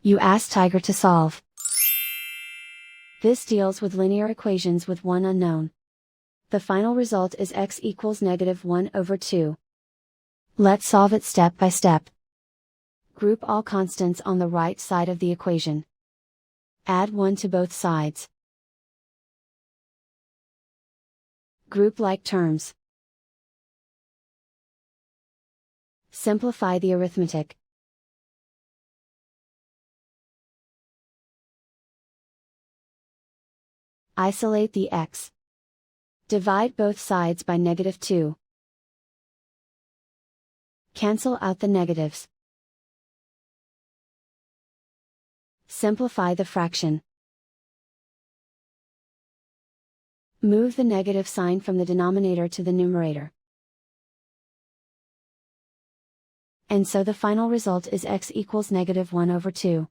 You ask Tiger to solve. This deals with linear equations with one unknown. The final result is x equals -1/2. Let's solve it step by step. Group all constants on the right side of the equation. Add 1 to both sides. Group like terms. Simplify the arithmetic. Isolate the x. Divide both sides by -2. Cancel out the negatives. Simplify the fraction. Move the negative sign from the denominator to the numerator. And so the final result is x equals -1/2.